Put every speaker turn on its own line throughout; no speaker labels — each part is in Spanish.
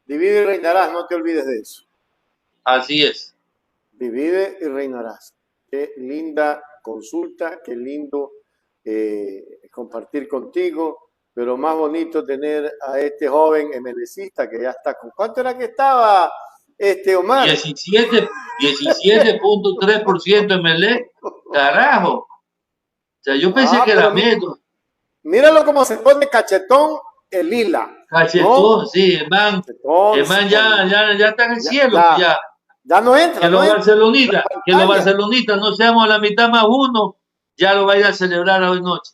Divide y reinarás, no te olvides de eso.
Así es.
Divide y reinarás. Qué linda consulta, qué lindo compartir contigo, pero más bonito tener a este joven MLCista que ya está con... ¿Cuánto era que estaba Omar?
17.3% MLE. Carajo. O sea, yo pensé que era menos.
Míralo cómo se pone cachetón el Lila.
Cachetón, ¿no? Sí, el man ya está en el cielo.
Ya no entra.
Que los barcelonitas no seamos la mitad más uno, ya lo va a ir a celebrar hoy noche.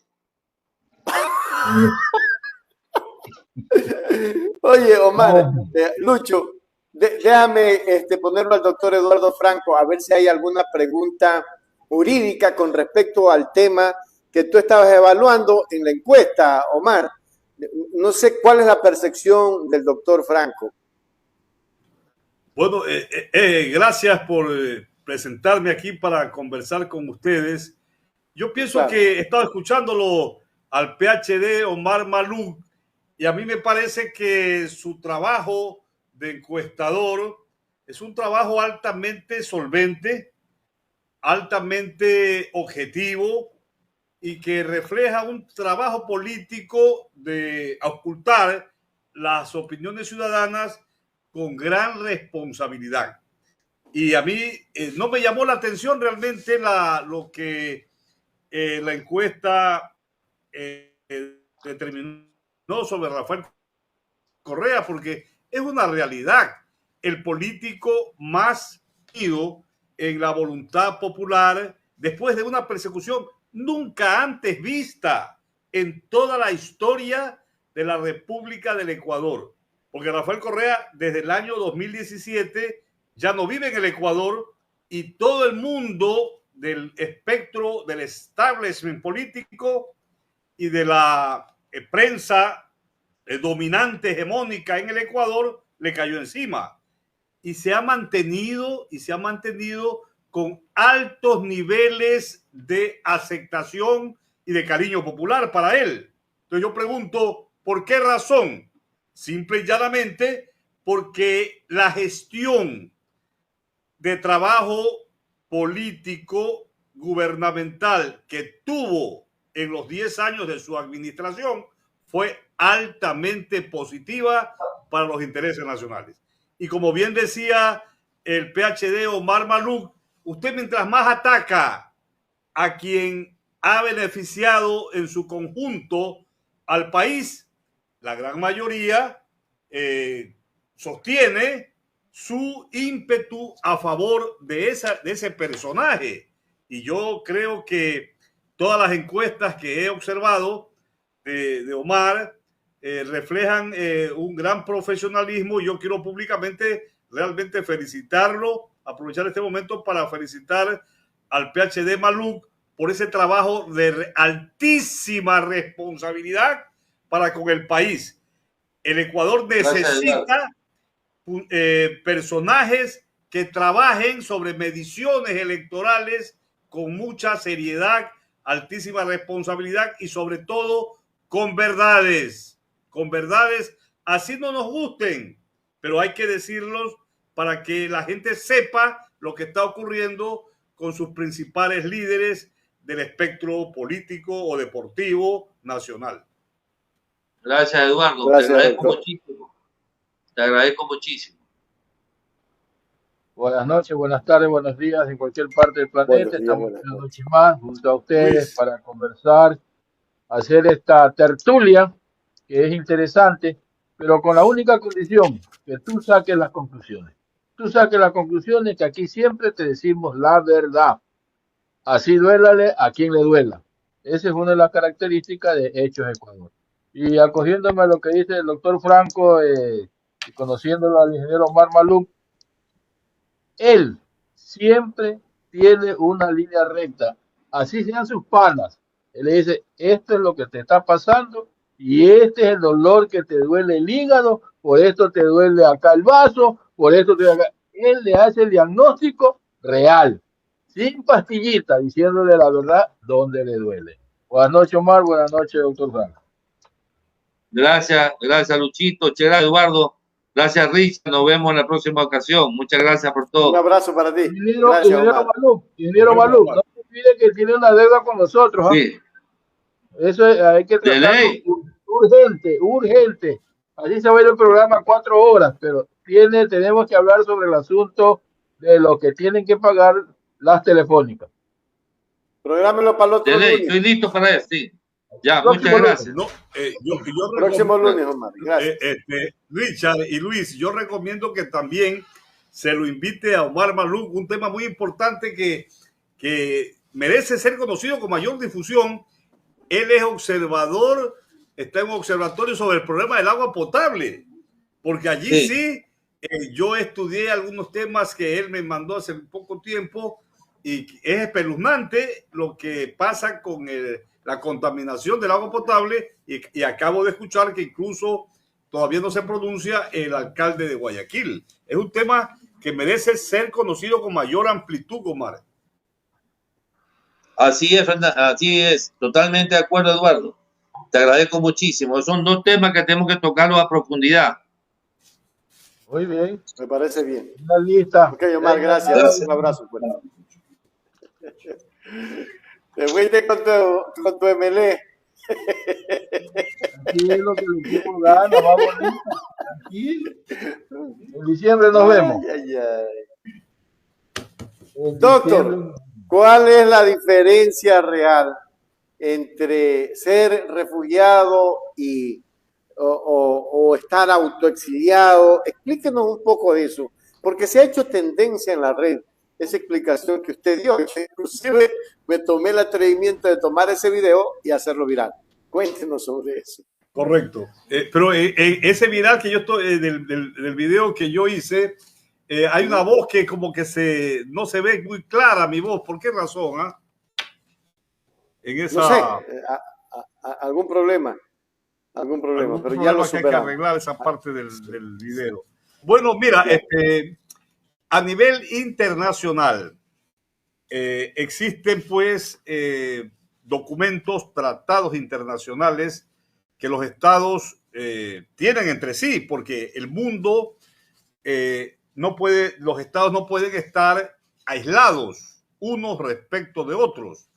Oye, Omar, Lucho, déjame ponerlo al doctor Eduardo Franco a ver si hay alguna pregunta jurídica con respecto al tema que tú estabas evaluando en la encuesta, Omar. No sé cuál es la percepción del doctor Franco.
Bueno, gracias por presentarme aquí para conversar con ustedes. Yo pienso que he estado escuchándolo al PhD Omar Malouk y a mí me parece que su trabajo de encuestador es un trabajo altamente solvente, altamente objetivo y que refleja un trabajo político de ocultar las opiniones ciudadanas con gran responsabilidad. Y a mí no me llamó la atención realmente lo que la encuesta determinó sobre Rafael Correa, porque es una realidad. El político más ido en la voluntad popular después de una persecución nunca antes vista en toda la historia de la República del Ecuador. Porque Rafael Correa desde el año 2017 ya no vive en el Ecuador y todo el mundo del espectro del establishment político y de la prensa dominante, hegemónica en el Ecuador, le cayó encima. Y se ha mantenido con altos niveles de aceptación y de cariño popular para él. Entonces yo pregunto, ¿por qué razón? Simple y llanamente porque la gestión de trabajo político gubernamental que tuvo en los 10 años de su administración fue altamente positiva para los intereses nacionales. Y como bien decía el PhD Omar Malouk, usted mientras más ataca a quien ha beneficiado en su conjunto al país, la gran mayoría sostiene su ímpetu a favor de ese personaje. Y yo creo que todas las encuestas que he observado de Omar reflejan un gran profesionalismo. Yo quiero públicamente realmente felicitarlo, aprovechar este momento para felicitar al PhD Malouk por ese trabajo de altísima responsabilidad para con el país. El Ecuador necesita personajes que trabajen sobre mediciones electorales con mucha seriedad, altísima responsabilidad y sobre todo con verdades, así no nos gusten, pero hay que decirlos para que la gente sepa lo que está ocurriendo con sus principales líderes del espectro político o deportivo nacional.
Gracias, Eduardo. Gracias, te agradezco muchísimo. Te agradezco muchísimo.
Buenas noches, buenas tardes, buenos días en cualquier parte del planeta. Estamos una noche más junto a ustedes para conversar, hacer esta tertulia que es interesante, pero con la única condición que tú saques las conclusiones. Tú saques las conclusiones que aquí siempre te decimos la verdad. Así duélale a quien le duela. Esa es una de las características de Hechos Ecuador. Y acogiéndome a lo que dice el doctor Franco y conociéndolo al ingeniero Omar Malouk, él siempre tiene una línea recta. Así sean sus panas. Él le dice, esto es lo que te está pasando y este es el dolor que te duele el hígado, por esto te duele acá el vaso, por esto te duele acá. Él le hace el diagnóstico real, sin pastillita, diciéndole la verdad donde le duele. Buenas noches, Omar. Buenas noches, doctor Franco.
Gracias, Luchito. Gracias, Eduardo. Gracias, Richard. Nos vemos en la próxima ocasión. Muchas gracias por todo.
Un abrazo para ti.
Ingeniero Malú, no se olvide que tiene una deuda con nosotros.
Sí.
Eso hay que tratarlo urgente. Así se va a ir el programa 4 horas, pero tenemos que hablar sobre el asunto de lo que tienen que pagar las telefónicas.
Prográmelo para el otro lunes.
Estoy listo para eso, sí. Ya, muchas gracias.
No,
próximo lunes, Omar. Gracias.
Richard y Luis, yo recomiendo que también se lo invite a Omar Malú, un tema muy importante que merece ser conocido con mayor difusión. Él es observador, está en un observatorio sobre el problema del agua potable, porque allí sí yo estudié algunos temas que él me mandó hace poco tiempo y es espeluznante lo que pasa con la contaminación del agua potable y acabo de escuchar que incluso todavía no se pronuncia el alcalde de Guayaquil. Es un tema que merece ser conocido con mayor amplitud, Omar.
Así es, así es. Totalmente de acuerdo, Eduardo. Te agradezco muchísimo. Son dos temas que tenemos que tocarlos a profundidad.
Muy bien.
Me parece bien.
Una lista.
Ok, Omar, gracias. Un abrazo. Pues. Te fuiste con tu MLE.
Aquí es lo que el equipo gana, vamos. Aquí. En diciembre nos vemos.
Doctor, ¿cuál es la diferencia real entre ser refugiado o estar autoexiliado? Explíquenos un poco de eso, porque se ha hecho tendencia en la red esa explicación que usted dio. Inclusive me tomé el atrevimiento de tomar ese video y hacerlo viral. Cuéntenos sobre eso.
Correcto. Pero ese viral que yo estoy, del video que yo hice, hay una voz que como que no se ve muy clara mi voz. ¿Por qué razón? En esa...
No sé, algún problema, pero ya lo superamos.
Que hay que arreglar esa parte del video. Bueno, mira, a nivel internacional existen pues documentos, tratados internacionales que los estados tienen entre sí, porque el mundo los estados no pueden estar aislados unos respecto de otros.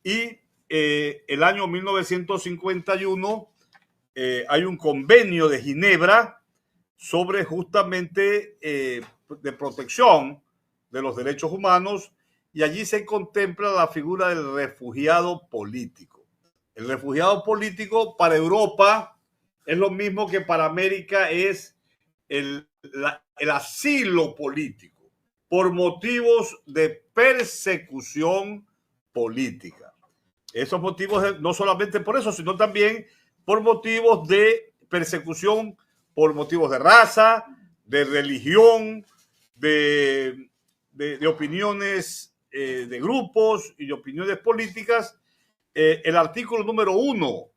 Y el año 1951 hay un convenio de Ginebra sobre justamente de protección de los derechos humanos, y allí se contempla la figura del refugiado político. El refugiado político para Europa es lo mismo que para América es el asilo político por motivos de persecución política. Esos motivos no solamente por eso, sino también por motivos de persecución, por motivos de raza, de religión, de opiniones de grupos y de opiniones políticas. El artículo número 1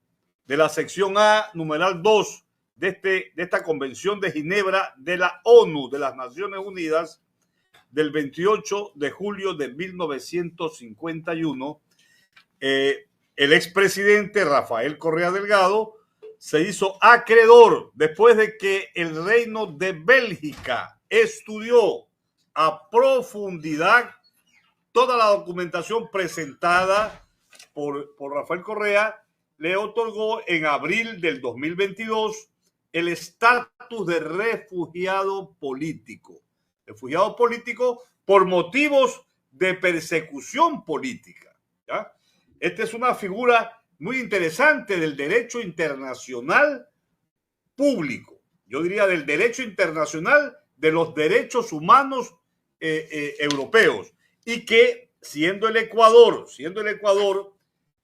de la sección A, numeral 2 de esta Convención de Ginebra de la ONU, de las Naciones Unidas, del 28 de julio de 1951, el expresidente Rafael Correa Delgado se hizo acreedor después de que el Reino de Bélgica estudió a profundidad toda la documentación presentada por Rafael Correa. Le otorgó en abril del 2022 el estatus de refugiado político. Refugiado político por motivos de persecución política. ¿Ya? Esta es una figura muy interesante del derecho internacional público. Yo diría del derecho internacional de los derechos humanos europeos. Y que siendo el Ecuador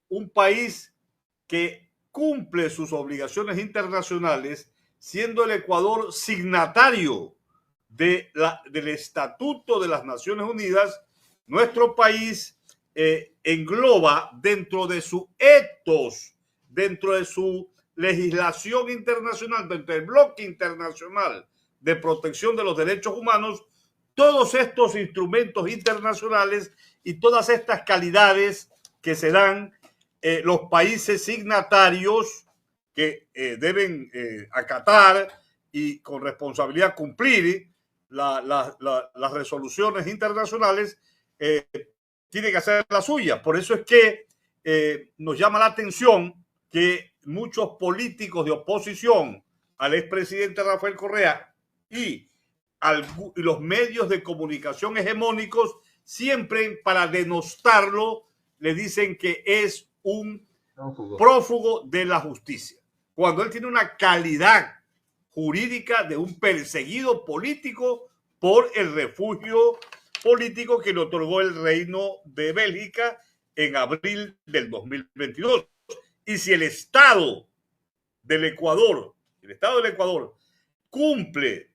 un país que cumple sus obligaciones internacionales, siendo el Ecuador signatario del Estatuto de las Naciones Unidas, nuestro país engloba dentro de su ethos, dentro de su legislación internacional, dentro del bloque internacional de protección de los derechos humanos, todos estos instrumentos internacionales y todas estas calidades que se dan los países signatarios que deben acatar y con responsabilidad cumplir las resoluciones internacionales, tiene que hacer la suya. Por eso es que nos llama la atención que muchos políticos de oposición al expresidente Rafael Correa y los medios de comunicación hegemónicos, siempre para denostarlo, le dicen que es un prófugo de la justicia, cuando él tiene una calidad jurídica de un perseguido político por el refugio político que le otorgó el Reino de Bélgica en abril del 2022. Y si el Estado del Ecuador cumple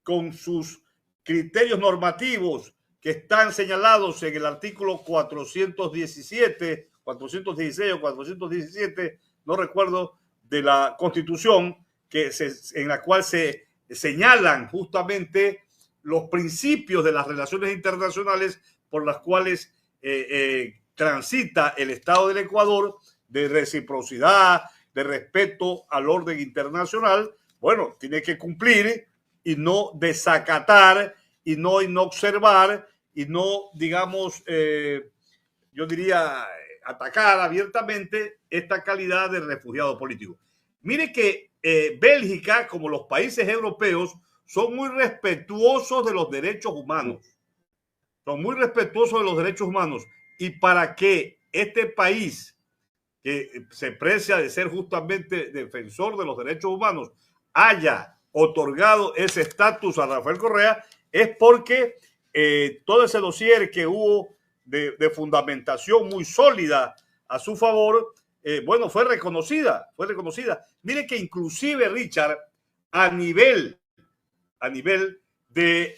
con sus criterios normativos que están señalados en el artículo 416 o 417, no recuerdo, de la Constitución, en la cual se señalan justamente los principios de las relaciones internacionales por las cuales transita el Estado del Ecuador, de reciprocidad, de respeto al orden internacional. Bueno, tiene que cumplir y no desacatar y no observar y no, digamos, yo diría, atacar abiertamente esta calidad de refugiado político. Mire que Bélgica, como los países europeos, son muy respetuosos de los derechos humanos. Son muy respetuosos de los derechos humanos. Y para que este país, que se precia de ser justamente defensor de los derechos humanos, haya otorgado ese estatus a Rafael Correa, es porque todo ese dossier que hubo de fundamentación muy sólida a su favor, bueno, fue reconocida. Mire que inclusive, Richard, a nivel de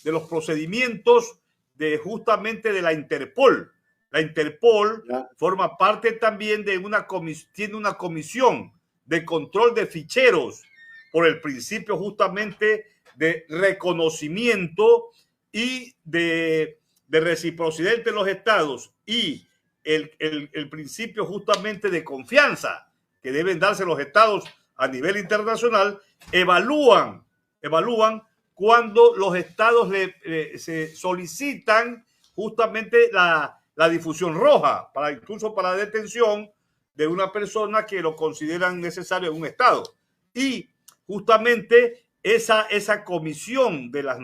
los procedimientos justamente de la Interpol. La Interpol forma parte también de tiene una comisión de control de ficheros por el principio justamente de reconocimiento y de reciprocidad entre los estados y el principio justamente de confianza que deben darse los estados a nivel internacional. Evalúan cuando los estados se solicitan justamente la difusión roja, incluso para la detención de una persona que lo consideran necesario en un estado. Y justamente esa comisión de la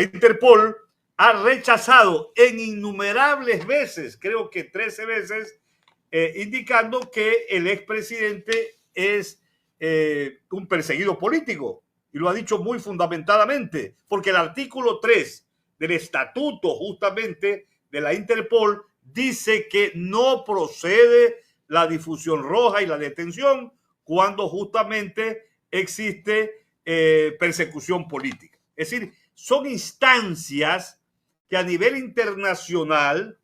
Interpol ha rechazado en innumerables veces, creo que 13 veces, indicando que el expresidente es un perseguido político, y lo ha dicho muy fundamentadamente, porque el artículo 3 del estatuto justamente de la Interpol dice que no procede la difusión roja y la detención cuando justamente existe persecución política. Es decir, son instancias que a nivel internacional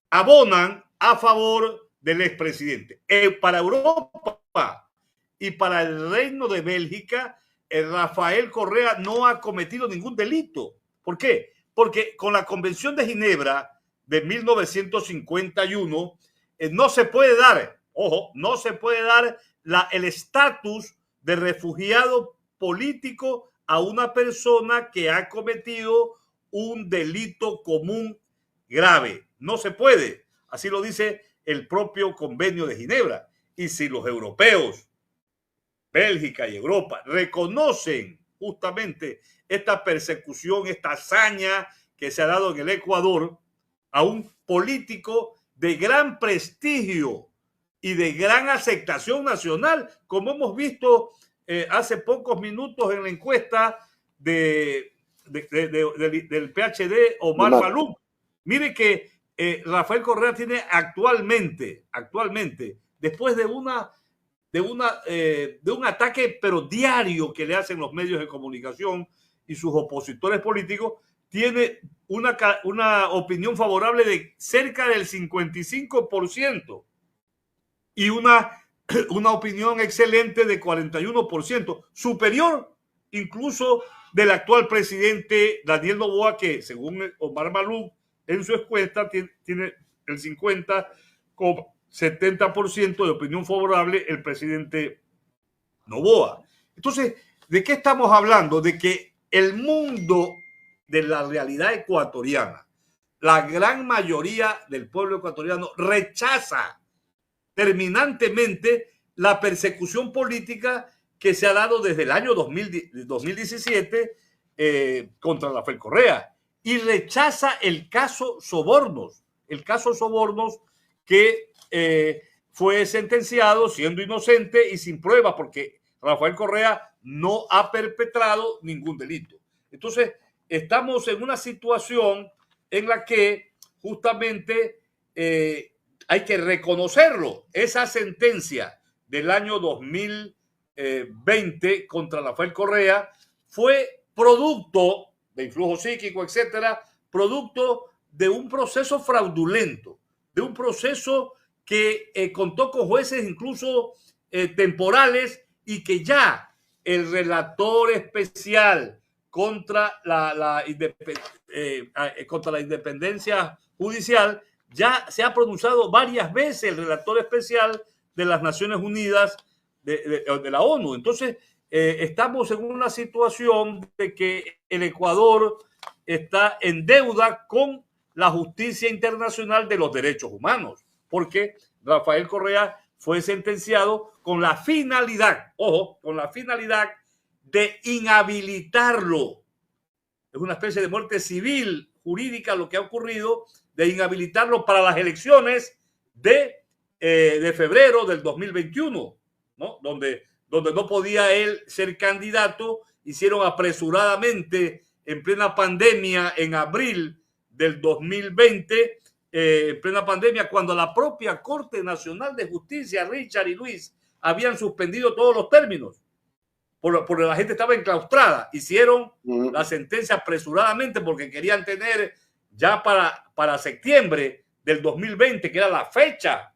abonan a favor del expresidente. Para Europa y para el Reino de Bélgica, Rafael Correa no ha cometido ningún delito. ¿Por qué? Porque con la Convención de Ginebra de 1951 no se puede dar, no se puede dar el estatus de refugiado político a una persona que ha cometido un delito común grave. No se puede. Así lo dice el propio Convenio de Ginebra. Y si los europeos, Bélgica y Europa, reconocen justamente esta persecución, esta hazaña que se ha dado en el Ecuador a un político de gran prestigio y de gran aceptación nacional, como hemos visto hace pocos minutos en la encuesta del PhD Omar Malouf. Mire que Rafael Correa tiene actualmente, después de un ataque pero diario que le hacen los medios de comunicación y sus opositores políticos, tiene una opinión favorable de cerca del 55% y una opinión excelente de 41%, superior incluso del actual presidente Daniel Noboa, que según Omar Malouf en su encuesta tiene el 50,8%. 70% de opinión favorable el presidente Noboa. Entonces, ¿de qué estamos hablando? De que el mundo de la realidad ecuatoriana, la gran mayoría del pueblo ecuatoriano rechaza terminantemente la persecución política que se ha dado desde el año 2017 contra Rafael Correa, y rechaza el caso Sobornos que fue sentenciado siendo inocente y sin pruebas, porque Rafael Correa no ha perpetrado ningún delito. Entonces, estamos en una situación en la que justamente hay que reconocerlo. Esa sentencia del año 2020 contra Rafael Correa fue producto de influjo psíquico, etcétera, producto de un proceso fraudulento, de un proceso que contó con jueces incluso temporales, y que ya el relator especial contra la independencia judicial ya se ha pronunciado varias veces, el relator especial de las Naciones Unidas, de la ONU. Entonces, estamos en una situación de que el Ecuador está en deuda con la justicia internacional de los derechos humanos, porque Rafael Correa fue sentenciado con la finalidad, ojo, con la finalidad de inhabilitarlo. Es una especie de muerte civil jurídica lo que ha ocurrido, de inhabilitarlo para las elecciones de febrero del 2021, ¿no? Donde no podía él ser candidato. Hicieron apresuradamente, en plena pandemia, en abril del 2020, en plena pandemia, cuando la propia Corte Nacional de Justicia, Richard y Luis, habían suspendido todos los términos, porque la gente estaba enclaustrada. Hicieron la sentencia apresuradamente porque querían tener ya para septiembre del 2020, que era la fecha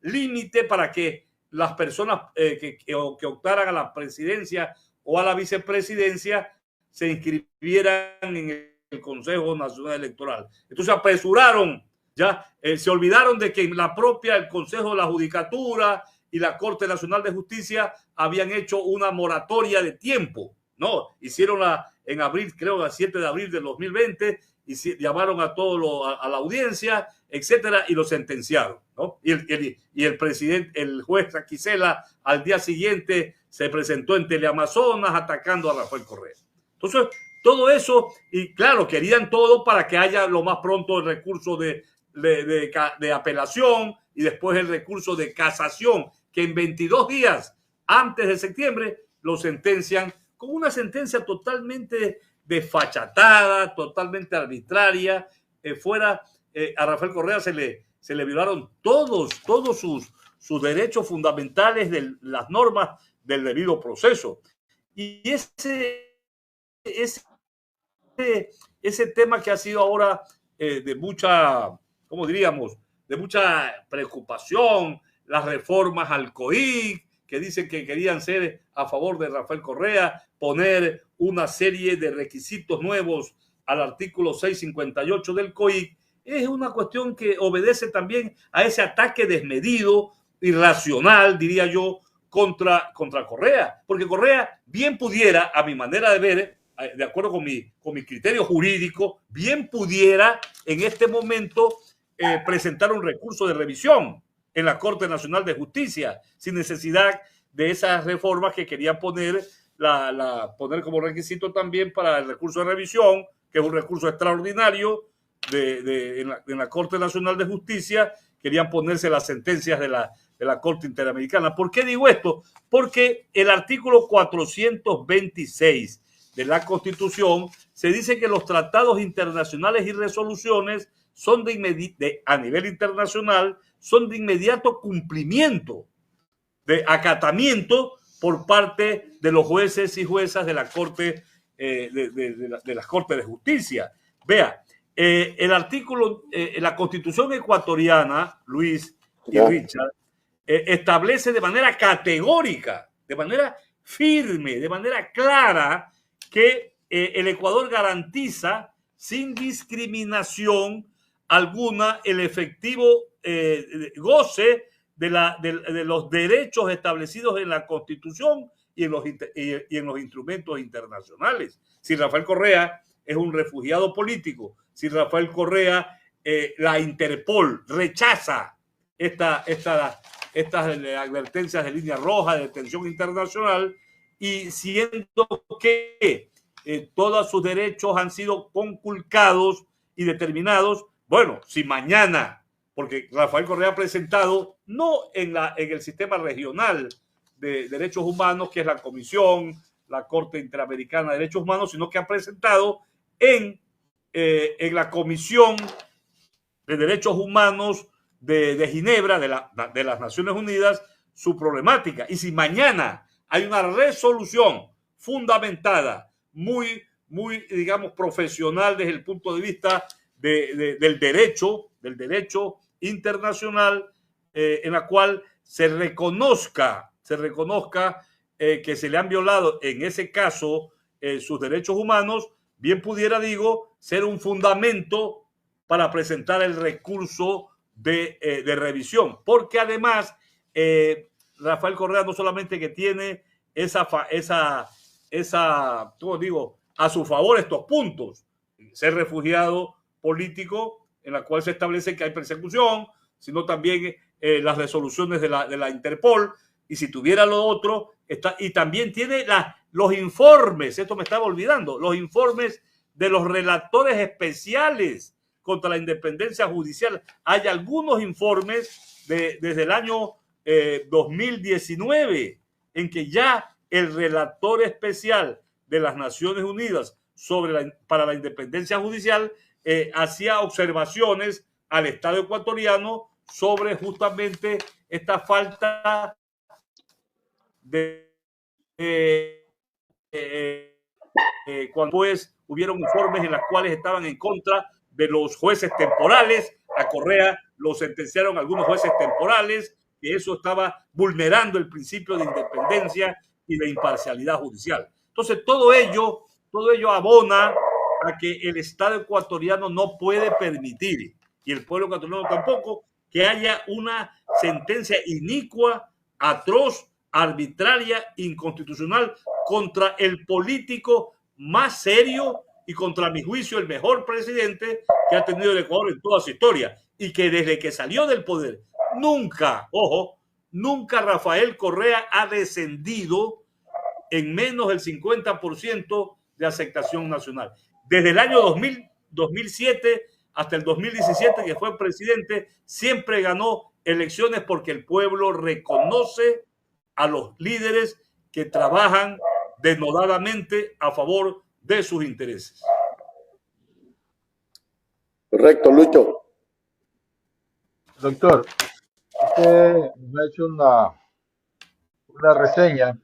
límite para que las personas que optaran a la presidencia o a la vicepresidencia se inscribieran en el Consejo Nacional Electoral. Entonces apresuraron, ya se olvidaron de que el Consejo de la Judicatura y la Corte Nacional de Justicia habían hecho una moratoria de tiempo, ¿no? Hicieron en abril, creo, el 7 de abril del 2020, y llamaron a a la audiencia, etcétera, y lo sentenciaron, ¿no? Y el presidente, el juez Aquisela, al día siguiente se presentó en Teleamazonas atacando a Rafael Correa. Entonces, todo eso, y claro, querían todo para que haya lo más pronto el recurso de apelación y después el recurso de casación, que en 22 días antes de septiembre lo sentencian con una sentencia totalmente desfachatada, totalmente arbitraria. A Rafael Correa se le violaron todos sus derechos fundamentales de las normas del debido proceso. Y ese tema que ha sido ahora de mucha, ¿cómo diríamos?, de mucha preocupación, las reformas al COIC, que dicen que querían ser a favor de Rafael Correa, poner una serie de requisitos nuevos al artículo 658 del COIC, es una cuestión que obedece también a ese ataque desmedido, irracional, diría yo, contra Correa. Porque Correa bien pudiera, a mi manera de ver, de acuerdo con mi criterio jurídico, bien pudiera en este momento presentar un recurso de revisión en la Corte Nacional de Justicia, sin necesidad de esas reformas que querían poner como requisito también para el recurso de revisión, que es un recurso extraordinario en la Corte Nacional de Justicia. Querían ponerse las sentencias de la Corte Interamericana. ¿Por qué digo esto? Porque el artículo 426 de la Constitución se dice que los tratados internacionales y resoluciones son a nivel internacional son de inmediato cumplimiento, de acatamiento por parte de los jueces y juezas de la Corte de las Cortes de Justicia. Vea, el artículo, la Constitución ecuatoriana, Luis y Richard, establece de manera categórica, de manera firme, de manera clara, que el Ecuador garantiza sin discriminación alguna el efectivo goce de los derechos establecidos en la Constitución y en los instrumentos internacionales. Si Rafael Correa es un refugiado político, si Rafael Correa, la Interpol rechaza estas advertencias de línea roja de detención internacional, y siendo que todos sus derechos han sido conculcados y determinados, bueno, si mañana, porque Rafael Correa ha presentado, no en el sistema regional de derechos humanos, que es la Comisión, la Corte Interamericana de Derechos Humanos, sino que ha presentado en la Comisión de Derechos Humanos de Ginebra, de las Naciones Unidas, su problemática. Y si mañana hay una resolución fundamentada, muy, digamos, profesional desde el punto de vista del derecho internacional, en la cual se reconozca que se le han violado en ese caso sus derechos humanos, bien pudiera, digo, ser un fundamento para presentar el recurso de revisión, porque además Rafael Correa no solamente que tiene ¿cómo digo?, a su favor estos puntos: ser refugiado político, en la cual se establece que hay persecución, sino también las resoluciones de la Interpol, y si tuviera lo otro, y también tiene los informes, esto me estaba olvidando, los informes de los relatores especiales contra la independencia judicial. Hay algunos informes desde el año 2019 en que ya el relator especial de las Naciones Unidas para la independencia judicial hacía observaciones al Estado ecuatoriano sobre justamente esta falta cuando pues hubieron informes en los cuales estaban en contra de los jueces temporales. A Correa lo sentenciaron algunos jueces temporales, que eso estaba vulnerando el principio de independencia y de imparcialidad judicial. Entonces, todo ello abona a que el Estado ecuatoriano no puede permitir, y el pueblo ecuatoriano tampoco, que haya una sentencia inicua, atroz, arbitraria, inconstitucional contra el político más serio y contra, a mi juicio, el mejor presidente que ha tenido el Ecuador en toda su historia, y que desde que salió del poder nunca Rafael Correa ha descendido en menos del 50% de aceptación nacional. Desde el año 2007 hasta el 2017, que fue presidente, siempre ganó elecciones porque el pueblo reconoce a los líderes que trabajan denodadamente a favor de sus intereses.
Correcto, Lucho.
Doctor, usted me ha hecho una reseña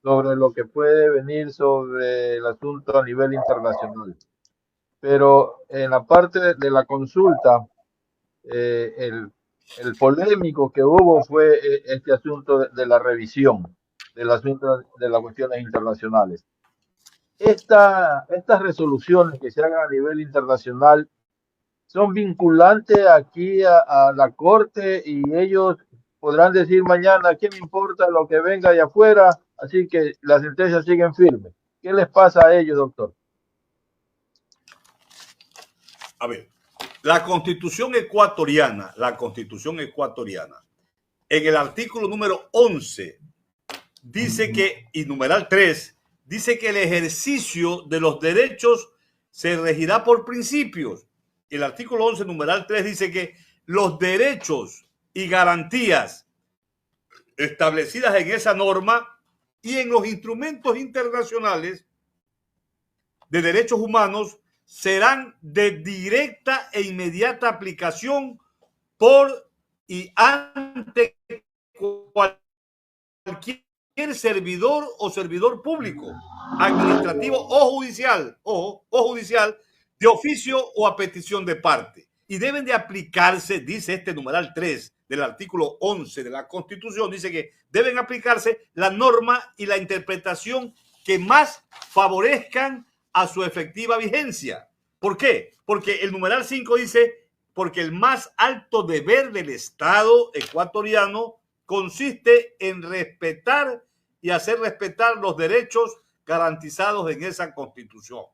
sobre lo que puede venir sobre el asunto a nivel internacional. Pero en la parte de la consulta, el polémico que hubo fue este asunto de la revisión del asunto de las cuestiones internacionales. Estas resoluciones que se hagan a nivel internacional son vinculantes aquí a la Corte, y ellos podrán decir mañana: ¿qué me importa lo que venga de afuera? Así que las sentencias siguen firmes. ¿Qué les pasa a ellos, doctor?
A ver, la Constitución ecuatoriana, en el artículo número 11, dice que, y numeral 3, dice que el ejercicio de los derechos se regirá por principios. El artículo 11, numeral 3, dice que los derechos y garantías establecidas en esa norma y en los instrumentos internacionales de derechos humanos serán de directa e inmediata aplicación por y ante cualquier servidor o servidor público, administrativo o judicial, de oficio o a petición de parte. Y deben de aplicarse, dice este numeral 3 del artículo 11 de la Constitución, dice que deben aplicarse la norma y la interpretación que más favorezcan a su efectiva vigencia. ¿Por qué? Porque el numeral 5 dice porque el más alto deber del Estado ecuatoriano consiste en respetar y hacer respetar los derechos garantizados en esa Constitución.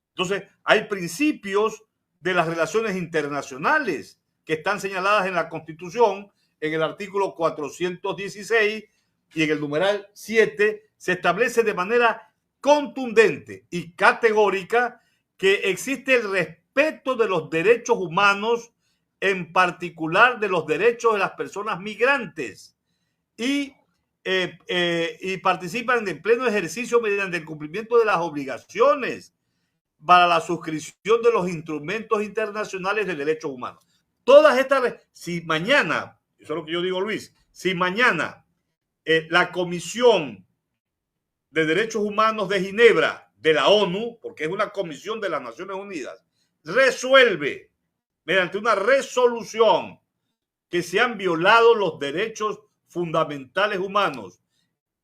Entonces, hay principios de las relaciones internacionales que están señaladas en la Constitución, en el artículo 416 y en el numeral 7, se establece de manera contundente y categórica que existe el respeto de los derechos humanos, en particular de los derechos de las personas migrantes, y participan en el pleno ejercicio mediante el cumplimiento de las obligaciones para la suscripción de los instrumentos internacionales de derechos humanos. Todas estas, si mañana, eso es lo que yo digo, Luis, si mañana la Comisión de Derechos Humanos de Ginebra, de la ONU, porque es una comisión de las Naciones Unidas, resuelve mediante una resolución que se han violado los derechos fundamentales humanos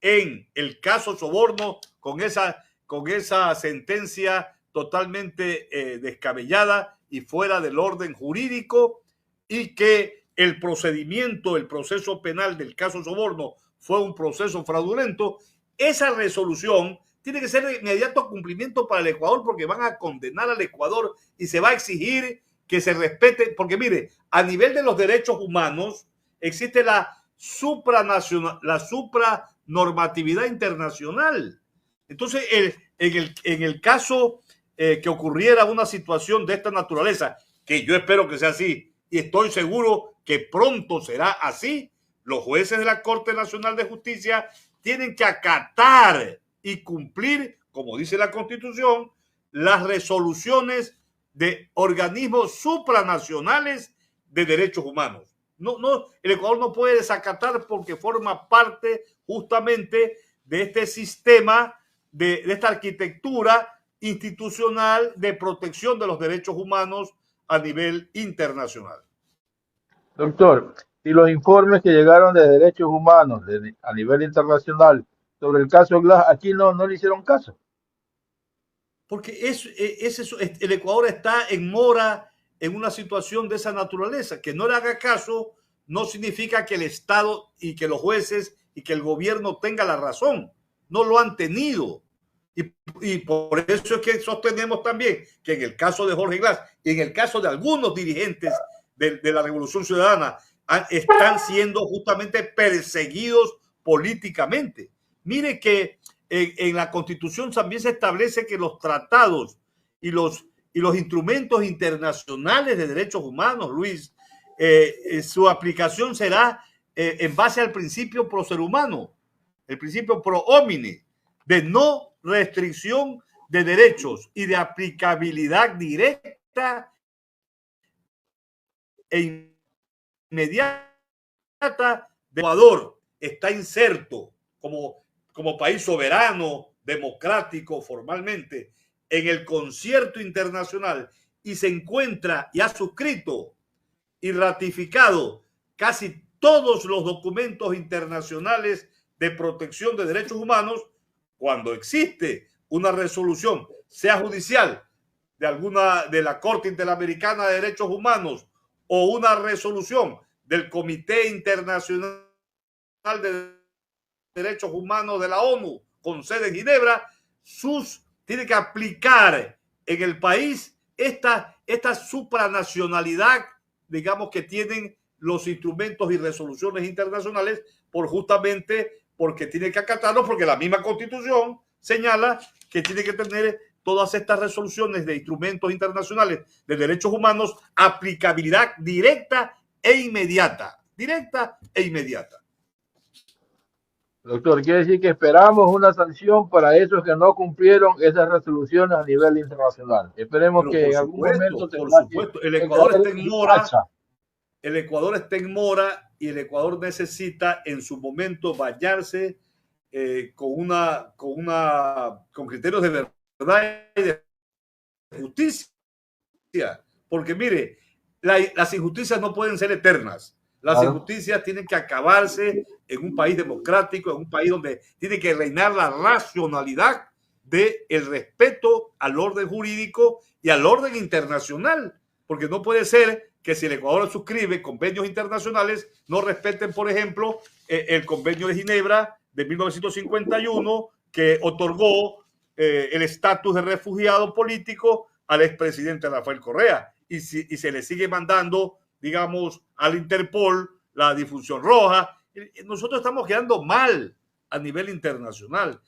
en el caso Soborno, con esa sentencia totalmente descabellada y fuera del orden jurídico, y que el proceso penal del caso Soborno fue un proceso fraudulento, esa resolución tiene que ser de inmediato cumplimiento para el Ecuador, porque van a condenar al Ecuador y se va a exigir que se respete, porque mire, a nivel de los derechos humanos existe la supranormatividad internacional. Entonces, en el caso que ocurriera una situación de esta naturaleza, que yo espero que sea así, y estoy seguro que pronto será así, los jueces de la Corte Nacional de Justicia tienen que acatar y cumplir, como dice la Constitución, las resoluciones de organismos supranacionales de derechos humanos. El Ecuador no puede desacatar, porque forma parte justamente de este sistema, de esta arquitectura institucional de protección de los derechos humanos a nivel internacional.
Doctor, y los informes que llegaron de derechos humanos a nivel internacional sobre el caso Glass, aquí no le hicieron caso.
Porque el Ecuador está en mora en una situación de esa naturaleza. Que no le haga caso no significa que el Estado y que los jueces y que el gobierno tenga la razón. No lo han tenido. Y por eso es que sostenemos también que en el caso de Jorge Glass y en el caso de algunos dirigentes de la Revolución Ciudadana están siendo justamente perseguidos políticamente. Mire que en la Constitución también se establece que los tratados y los instrumentos internacionales de derechos humanos, Luis, su aplicación será en base al principio pro ser humano, el principio pro homine, de no restricción de derechos y de aplicabilidad directa e inmediata de Ecuador. Está inserto como país soberano, democrático, formalmente, en el concierto internacional, y se encuentra y ha suscrito y ratificado casi todos los documentos internacionales de protección de derechos humanos. Cuando existe una resolución, sea judicial, de la Corte Interamericana de Derechos Humanos, o una resolución del Comité Internacional de Derechos Humanos de la ONU con sede en Ginebra, tiene que aplicar en el país esta supranacionalidad, digamos, que tienen los instrumentos y resoluciones internacionales, porque tiene que acatarlo, porque la misma Constitución señala que tiene que tener todas estas resoluciones de instrumentos internacionales de derechos humanos aplicabilidad directa e inmediata. Directa e inmediata.
Doctor, quiere decir que esperamos una sanción para esos que no cumplieron esas resoluciones a nivel internacional. Esperemos que en algún momento...
Por supuesto, el Ecuador está en mora. El Ecuador está en mora y el Ecuador necesita en su momento bañarse con criterios de verdad y de justicia. Porque mire, las injusticias no pueden ser eternas. Las injusticias tienen que acabarse en un país democrático, en un país donde tiene que reinar la racionalidad del respeto al orden jurídico y al orden internacional. Porque no puede ser que si el Ecuador suscribe convenios internacionales, no respeten, por ejemplo, el convenio de Ginebra de 1951, que otorgó el estatus de refugiado político al expresidente Rafael Correa, y se le sigue mandando, digamos, al Interpol la difusión roja. Nosotros estamos quedando mal a nivel internacional.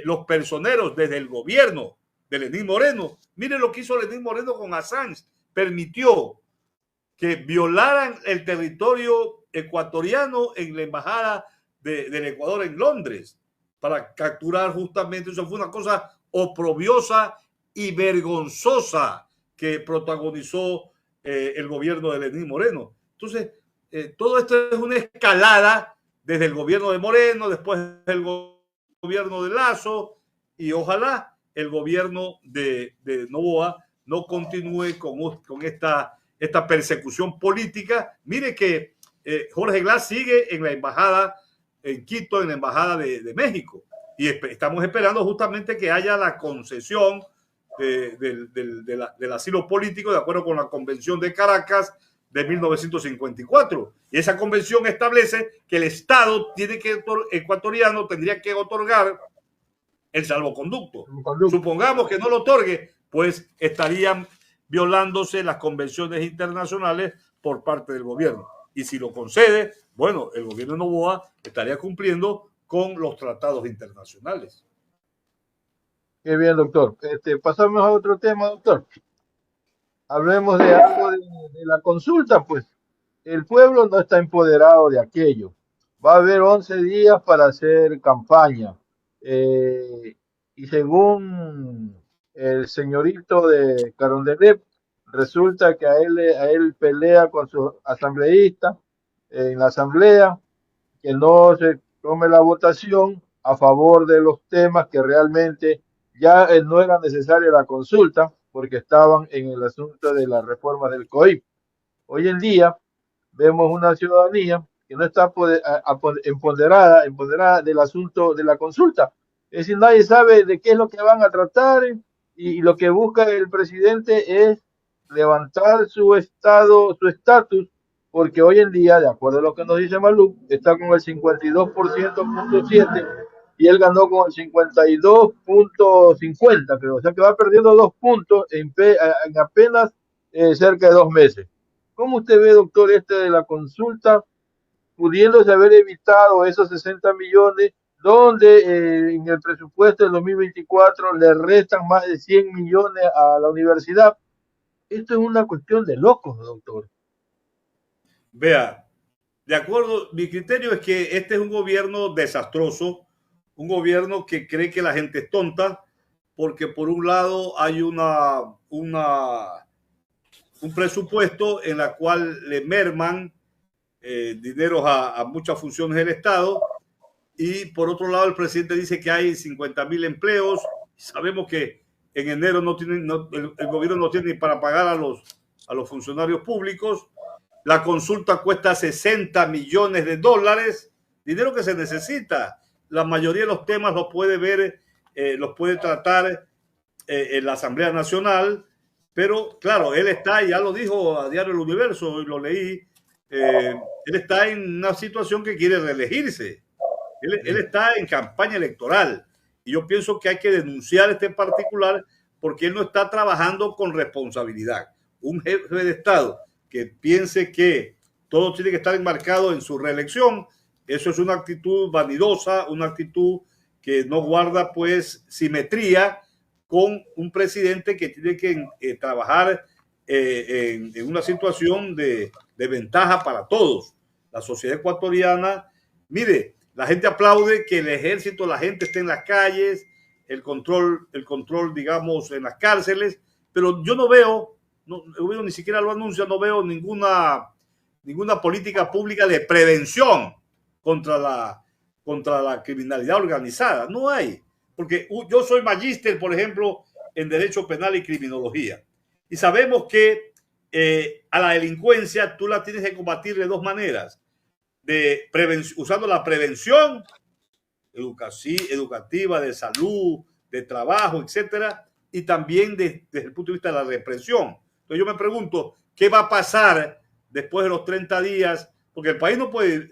Los personeros desde el gobierno de Lenín Moreno, miren lo que hizo Lenín Moreno con Assange, permitió que violaran el territorio ecuatoriano en la embajada del Ecuador en Londres para capturar justamente. Eso fue una cosa oprobiosa y vergonzosa que protagonizó el gobierno de Lenín Moreno. Entonces, todo esto es una escalada desde el gobierno de Moreno, después el gobierno de Lasso, y ojalá el gobierno de Noboa no continúe con esta persecución política. Mire que Jorge Glass sigue en la embajada en Quito, en la embajada de México, y estamos esperando justamente que haya la concesión del asilo político de acuerdo con la Convención de Caracas de 1954. Y esa convención establece que el Estado ecuatoriano tendría que otorgar el salvoconducto. Supongamos que no lo otorgue, pues estarían violándose las convenciones internacionales por parte del gobierno. Y si lo concede, bueno, el gobierno de Noboa estaría cumpliendo con los tratados internacionales.
Qué bien, doctor. Pasamos a otro tema, doctor. Hablemos de algo de la consulta, pues. El pueblo no está empoderado de aquello. Va a haber 11 días para hacer campaña. Y según el señorito de Carondelet, resulta que a él pelea con su asambleísta en la asamblea, que no se tome la votación a favor de los temas que realmente ya no era necesaria la consulta, porque estaban en el asunto de la reforma del COIP. Hoy en día vemos una ciudadanía que no está empoderada del asunto de la consulta. Es decir, nadie sabe de qué es lo que van a tratar, y lo que busca el presidente es levantar su estatus, porque hoy en día, de acuerdo a lo que nos dice Malú, está con el 52.7 y él ganó con el 52.50, creo. O sea que va perdiendo 2 puntos en apenas cerca de 2 meses. ¿Cómo usted ve, doctor, de la consulta, pudiéndose haber evitado esos 60 millones, donde en el presupuesto del 2024 le restan más de 100 millones a la universidad? Esto es una cuestión de locos, doctor.
Vea, de acuerdo, mi criterio es que este es un gobierno desastroso, un gobierno que cree que la gente es tonta, porque por un lado hay un presupuesto en la cual le merman dineros a muchas funciones del Estado, y por otro lado el presidente dice que hay 50.000 empleos. Sabemos que en enero el gobierno no tiene ni para pagar a los funcionarios públicos. La consulta cuesta $60 millones, dinero que se necesita. La mayoría de los temas los puede ver, los puede tratar en la Asamblea Nacional, pero claro, él está, ya lo dijo a Diario El Universo, y lo leí, él está en una situación que quiere reelegirse. Él está en campaña electoral, y yo pienso que hay que denunciar este particular porque él no está trabajando con responsabilidad. Un jefe de Estado que piense que todo tiene que estar enmarcado en su reelección, eso es una actitud vanidosa, una actitud que no guarda pues simetría con un presidente que tiene que trabajar en una situación de ventaja para todos. La sociedad ecuatoriana, mire, la gente aplaude que el ejército, la gente esté en las calles, el control, digamos, en las cárceles, pero yo no veo, ni siquiera lo anuncia, no veo ninguna política pública de prevención contra la criminalidad organizada. No hay, porque yo soy magíster, por ejemplo, en Derecho Penal y Criminología, y sabemos que a la delincuencia tú la tienes que combatir de 2 maneras, usando la prevención educativa, de salud, de trabajo, etcétera, y también desde el punto de vista de la represión. Entonces yo me pregunto, ¿qué va a pasar después de los 30 días, porque el país no puede,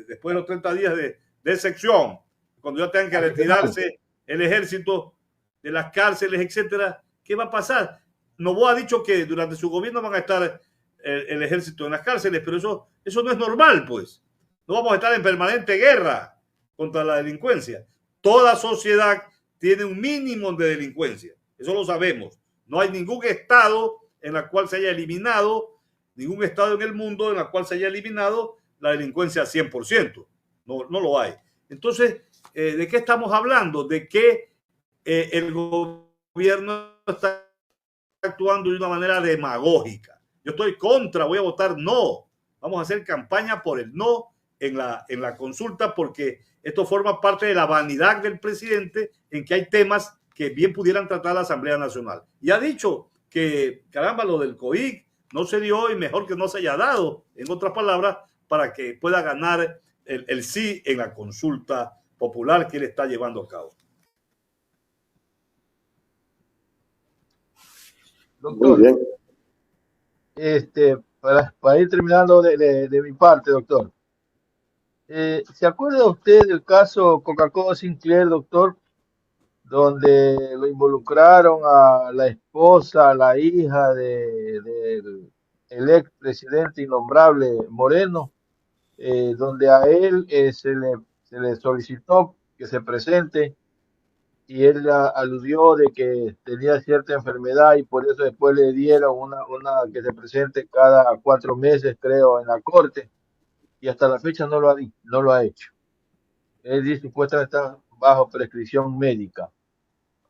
después de los 30 días de sección, cuando ya tengan que retirarse el ejército de las cárceles, etcétera, ¿qué va a pasar? Noboa ha dicho que durante su gobierno van a estar el ejército en las cárceles, pero eso no es normal, pues. No vamos a estar en permanente guerra contra la delincuencia. Toda sociedad tiene un mínimo de delincuencia, eso lo sabemos. No hay ningún estado en el cual se haya eliminado, ningún estado en el mundo en el cual se haya eliminado la delincuencia 100%. No lo hay. Entonces, ¿de qué estamos hablando? De que el gobierno está actuando de una manera demagógica. Yo estoy contra, voy a votar no. Vamos a hacer campaña por el no en la consulta, porque esto forma parte de la vanidad del presidente en que hay temas que bien pudieran tratar la Asamblea Nacional. Y ha dicho que, caramba, lo del COIC no se dio y mejor que no se haya dado, en otras palabras, para que pueda ganar el sí en la consulta popular que él está llevando a cabo.
Doctor, muy bien. Para ir terminando de mi parte, doctor. ¿Se acuerda usted del caso Coca-Cola Sinclair, doctor? Donde lo involucraron a la esposa, a la hija del expresidente innombrable Moreno, donde a él se le solicitó que se presente y él aludió de que tenía cierta enfermedad y por eso después le dieron una que se presente cada 4 meses, creo, en la corte, y hasta la fecha no lo ha hecho. Él dice supuestamente está bajo prescripción médica.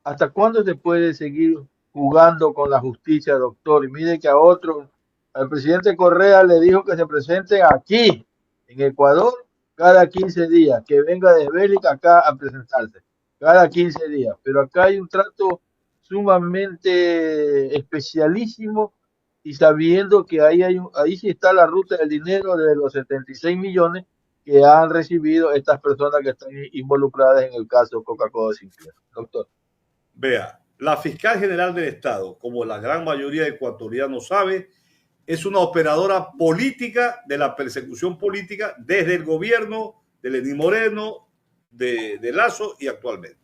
¿Hasta cuándo se puede seguir jugando con la justicia, doctor? Y mire que al presidente Correa le dijo que se presente aquí, en Ecuador, cada 15 días, que venga de Bélgica acá a presentarse, cada 15 días. Pero acá hay un trato sumamente especialísimo y sabiendo que ahí sí está la ruta del dinero de los 76 millones que han recibido estas personas que están involucradas en el caso Coca-Cola Sinclair. Doctor.
Vea, la fiscal general del Estado, como la gran mayoría de ecuatorianos sabe, es una operadora política de la persecución política desde el gobierno de Lenín Moreno, de Lasso y actualmente.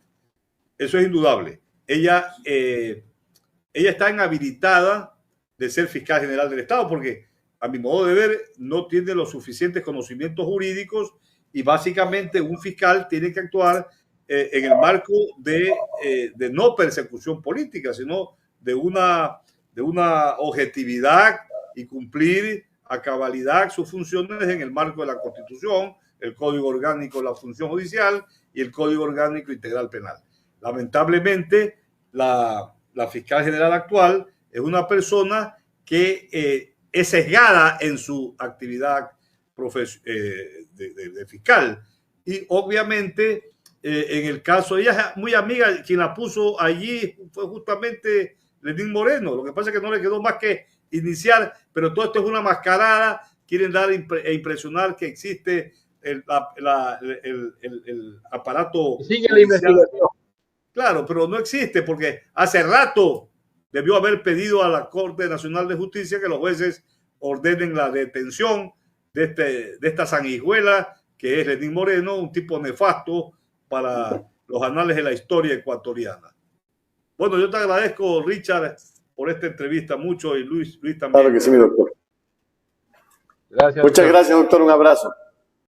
Eso es indudable. Ella está inhabilitada de ser fiscal general del Estado porque, a mi modo de ver, no tiene los suficientes conocimientos jurídicos y básicamente un fiscal tiene que actuar en el marco de no persecución política, sino de una objetividad y cumplir a cabalidad sus funciones en el marco de la Constitución, el Código Orgánico de la Función Judicial y el Código Orgánico Integral Penal. Lamentablemente, la fiscal general actual es una persona que es sesgada en su actividad de fiscal y obviamente en el caso, ella es muy amiga, quien la puso allí fue justamente Lenín Moreno. Lo que pasa es que no le quedó más que iniciar, pero todo esto es una mascarada. Quieren dar e impresionar que existe el aparato.
Sigue la investigación.
Claro, pero no existe porque hace rato debió haber pedido a la Corte Nacional de Justicia que los jueces ordenen la detención de esta sanguijuela que es Lenín Moreno, un tipo nefasto para los anales de la historia ecuatoriana. Bueno, yo te agradezco, Richard, por esta entrevista mucho y Luis también.
Claro que sí, mi doctor.
Gracias.
Muchas gracias, doctor. Un abrazo.